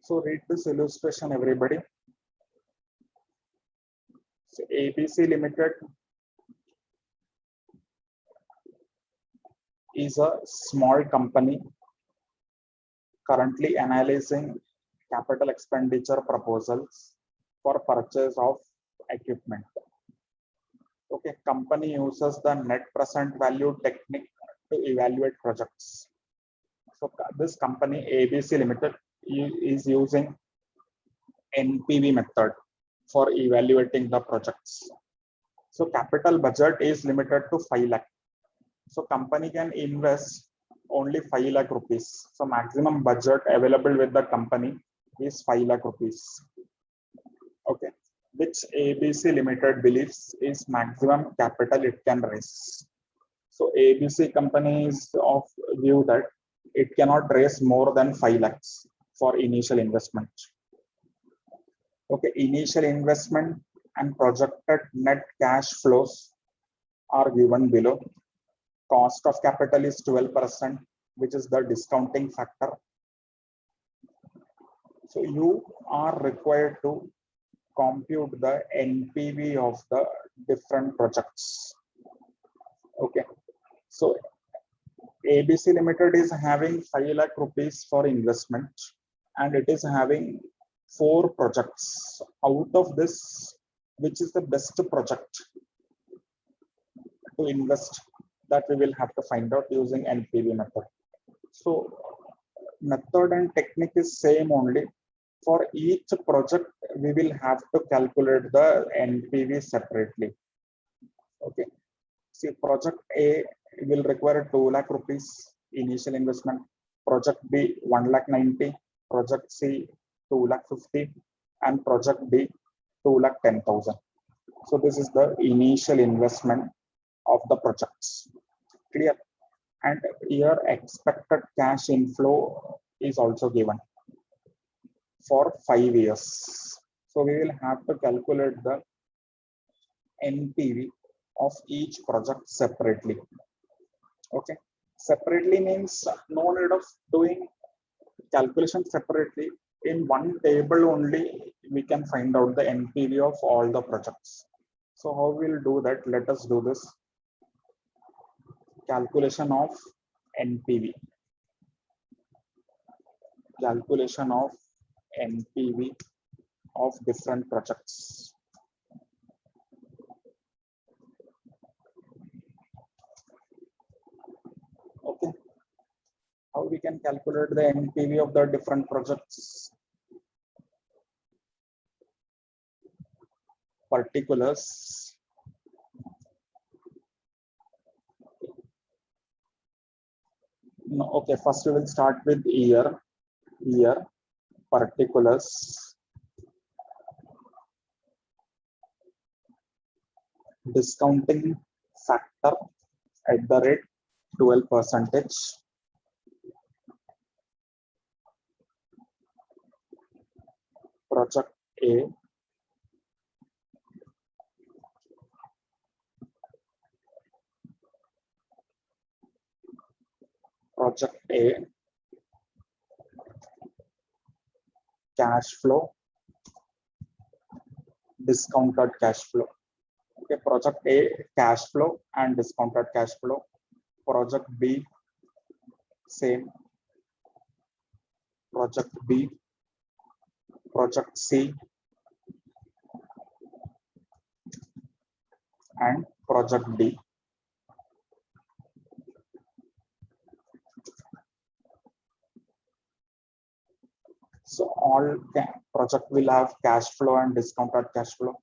So read this illustration, everybody. So ABC Limited is a small company currently analyzing capital expenditure proposals for purchase of equipment. Okay, company uses the net present value technique to evaluate projects. So this company ABC Limited is using NPV method for evaluating the projects. So capital budget is limited to 5 lakh. So company can invest only 5 lakh rupees. So maximum budget available with the company is 5 lakh rupees. Okay, which ABC Limited believes is maximum capital it can raise. So ABC company is of view that it cannot raise more than 5 lakhs for initial investment. Okay, initial investment and projected net cash flows are given below. Cost of capital is 12%, which is the discounting factor. So you are required to compute the NPV of the different projects. Okay, so ABC Limited is having 5 lakh rupees for investment, and it is having 4 projects. Out of this, which is the best project to invest, that we will have to find out using NPV method. So method and technique is same only. For each project, we will have to calculate the NPV separately. Okay. See, project A will require 2 lakh rupees initial investment. Project B 1 lakh 90. Project C 2 lakh 50, and project D 2 lakh 10,000. So this is the initial investment of the projects. Clear? And here expected cash inflow is also given for 5 years. So we will have to calculate the NPV of each project separately. Okay, separately means no need of doing calculation separately. In one table only we can find out the NPV of all the projects. So how we'll do that? Let us do this. Calculation of NPV. Calculation of NPV of different projects. Okay. How we can calculate the NPV of the different projects? Particulars. No, okay, first we will start with year. Year, particulars, discounting factor at the rate 12%. Project A, project A, cash flow, discounted cash flow. Okay, project A, cash flow and discounted cash flow. Project B, same. Project B, project C, and project D. So all project will have cash flow and discounted cash flow.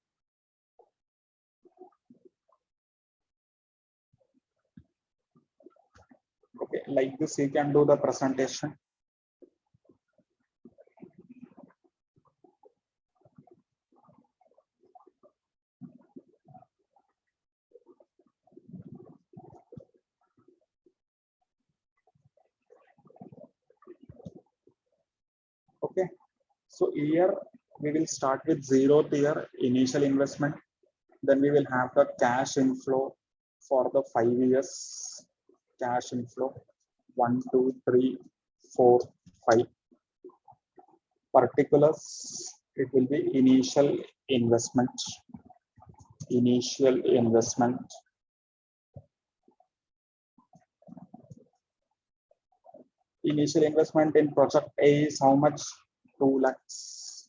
Okay, like this you can do the presentation. Okay, so here we will start with 0th year initial investment. Then we will have the cash inflow for the 5 years. Cash inflow 1, 2, 3, 4, 5. Particulars, it will be initial investment. Initial investment. Initial investment in project A is how much? 2 lakhs.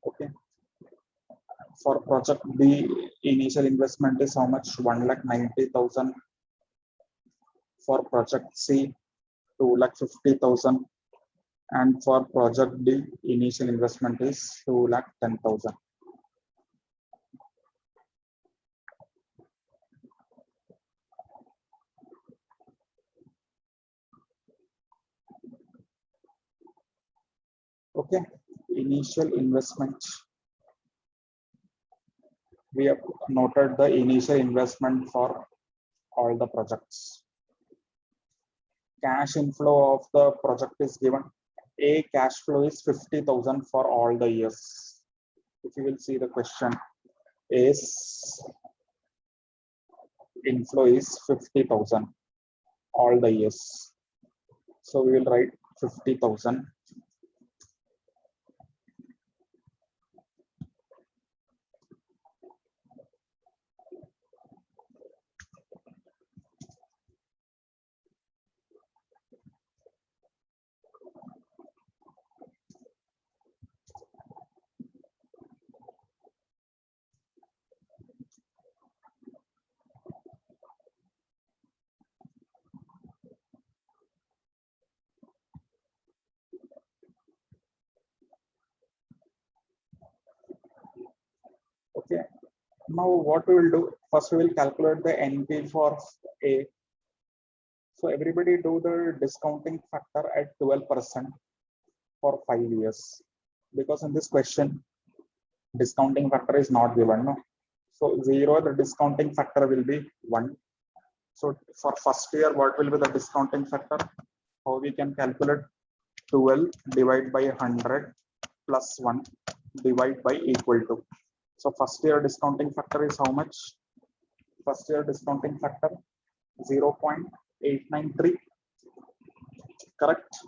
Okay. For project B, initial investment is how much? 1,90,000. For project C, 2,50,000. And for project D, initial investment is 2,10,000. Okay, initial investment. We have noted the initial investment for all the projects. Cash inflow of the project is given. A cash flow is 50,000 for all the years. If you will see the question, A's inflow is 50,000 all the years. So we will write 50,000. Okay, now what we will do, first we will calculate the NP for A. So everybody do the discounting factor at 12% for 5 years, because in this question discounting factor is not given, no? So 0, the discounting factor will be 1. So for first year, what will be the discounting factor? How we can calculate? 12 divided by 100 plus 1 divide by equal to. So first year discounting factor is how much? First year discounting factor 0.893, correct?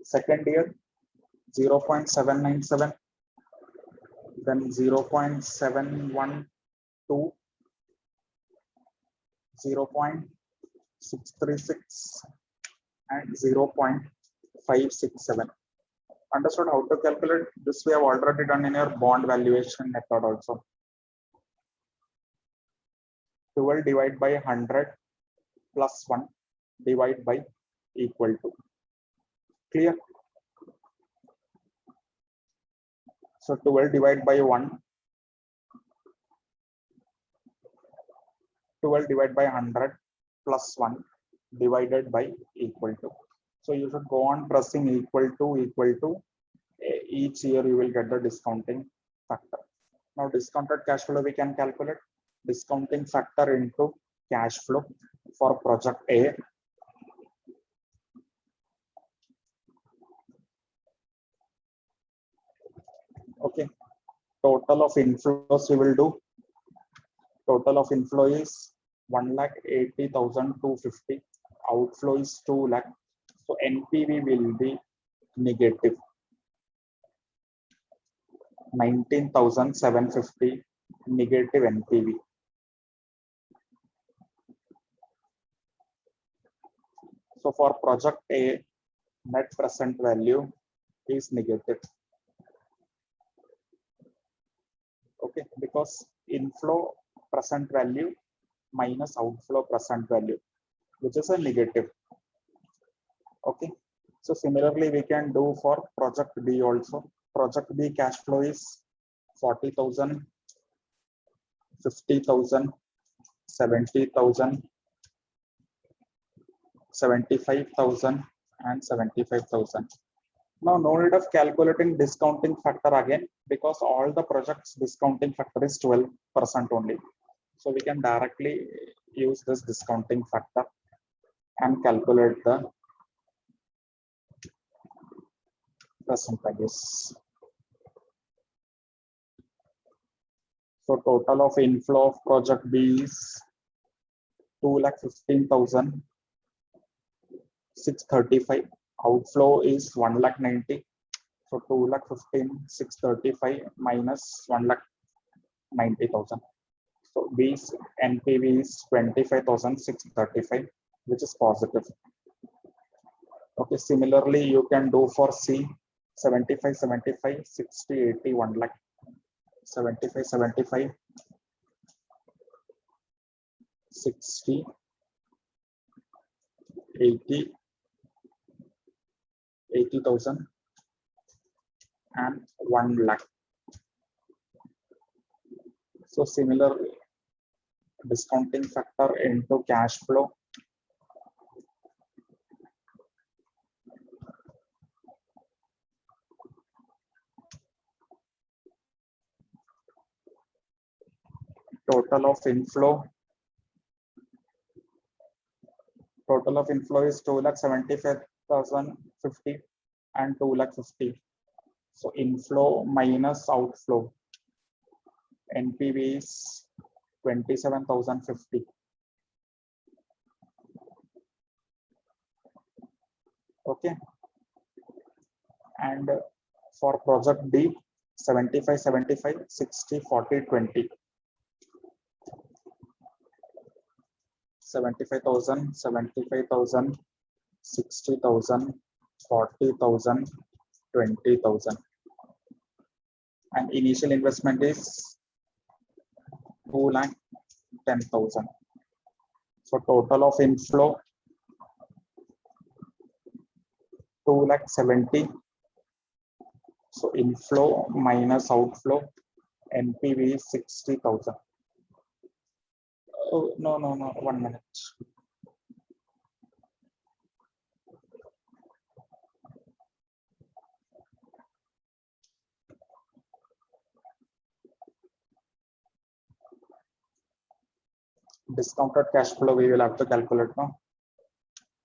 Second year 0.797, then 0.712, 0.636, and 0.567. Understood how to calculate? This we have already done in your bond valuation method also. 12 divided by 100 plus 1 divide by equal to. Clear? So 12 divided by 1, 12 divided by 100 plus 1 divided by equal to. So you should go on pressing equal to. Each year you will get the discounting factor. Now discounted cash flow we can calculate. Discounting factor into cash flow for project A. Okay. Total of inflows we will do. Total of inflow is 1,80,250. Outflow is 2 lakh. So NPV will be negative 19,750, negative NPV. So for project A, net present value is negative. Okay, because inflow present value minus outflow present value, which is a negative. Okay, so similarly we can do for project B also. Project B cash flow is 40,000, 50,000, 70,000, 75,000, and 75,000. Now no need of calculating discounting factor again, because all the projects discounting factor is 12% only. So we can directly use this discounting factor and calculate the percentages. So total of inflow of project B is 2,15,635. Outflow is 1,90,000. So 2,15,635 minus 1,90,000. So B's NPV is 25,635, which is positive. Okay, similarly, you can do for C 75, 75, 60, 80, 1 lakh. 75, 75, 60, 80, 80,000 and 1 lakh. So similar discounting factor into cash flow. Total of inflow is 2,75,050 and 2,50,000. So inflow minus outflow. NPV is 27,050. Okay. And for project D, 75, 75, 60, 40, 20. 75,000, 75,000, 60,000, 40,000, 20,000. And initial investment is 2,10,000. So total of inflow 2,70,000. So inflow minus outflow, NPV is 60,000. Oh, no, 1 minute. Discounted cash flow we will have to calculate now.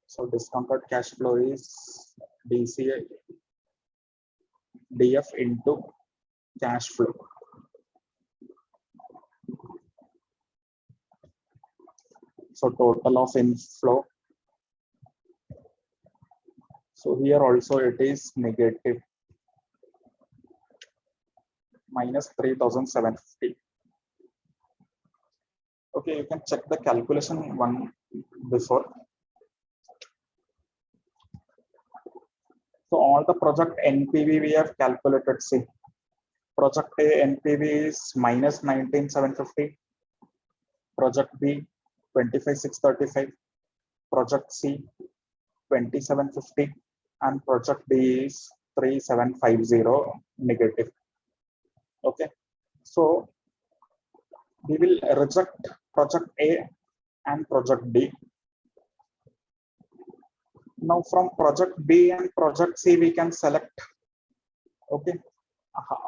So discounted cash flow is DCA DF into cash flow. So total of inflow. So here also it is negative, minus 3,750. Okay, you can check the calculation one before. So all the project NPV we have calculated. See, project A NPV is minus 19,750. Project B 25,635. Project C 2750, and project D is 3750 negative. Okay, so we will reject project A and project D. Now from project B and project C we can select. Okay,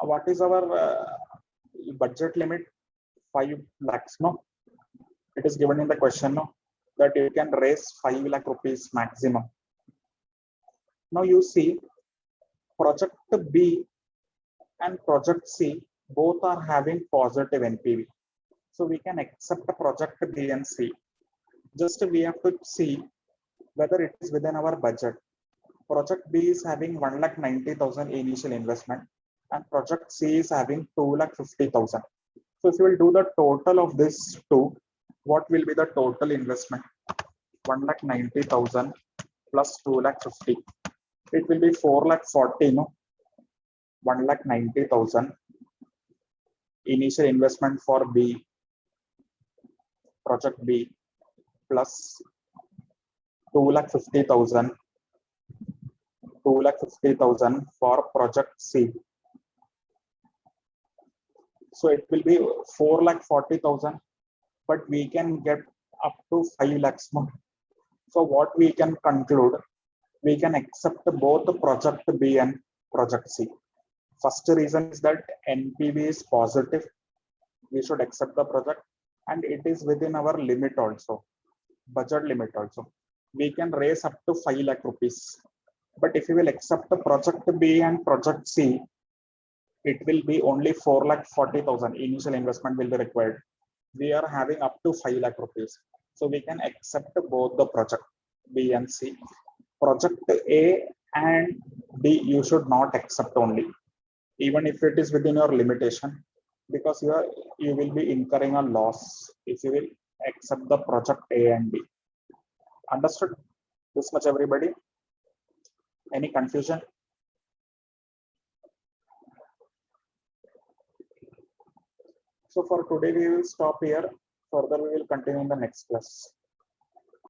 what is our budget limit? 5 lakhs. No, it is given in the question. No, that you can raise 5 lakh rupees maximum. Now you see project B and project C both are having positive NPV. So we can accept the project B and C. Just we have to see whether it is within our budget. Project B is having 1,90,000 initial investment and project C is having 2,50,000. So if you will do the total of this two, what will be the total investment? 1,90,000 plus 2,50,000. It will be 4,40,000. No, 1,90,000 initial investment for B, project B, plus 2,50,000 for project C. So it will be 4,40,000, but we can get up to 5 lakhs more. So what we can conclude, we can accept both the project B and project C. First reason is that NPV is positive. We should accept the project, and it is within our limit also, budget limit also. We can raise up to 5 lakh rupees. But if you will accept the project B and project C, it will be only 4,40,000 initial investment will be required. We are having up to 5 lakh rupees. So we can accept both the project B and C. Project A and D, you should not accept only, even if it is within your limitation, because you will be incurring a loss if you will accept the project A and B. Understood this much, everybody? Any confusion? So for today we will stop here. Further we will continue in the next class.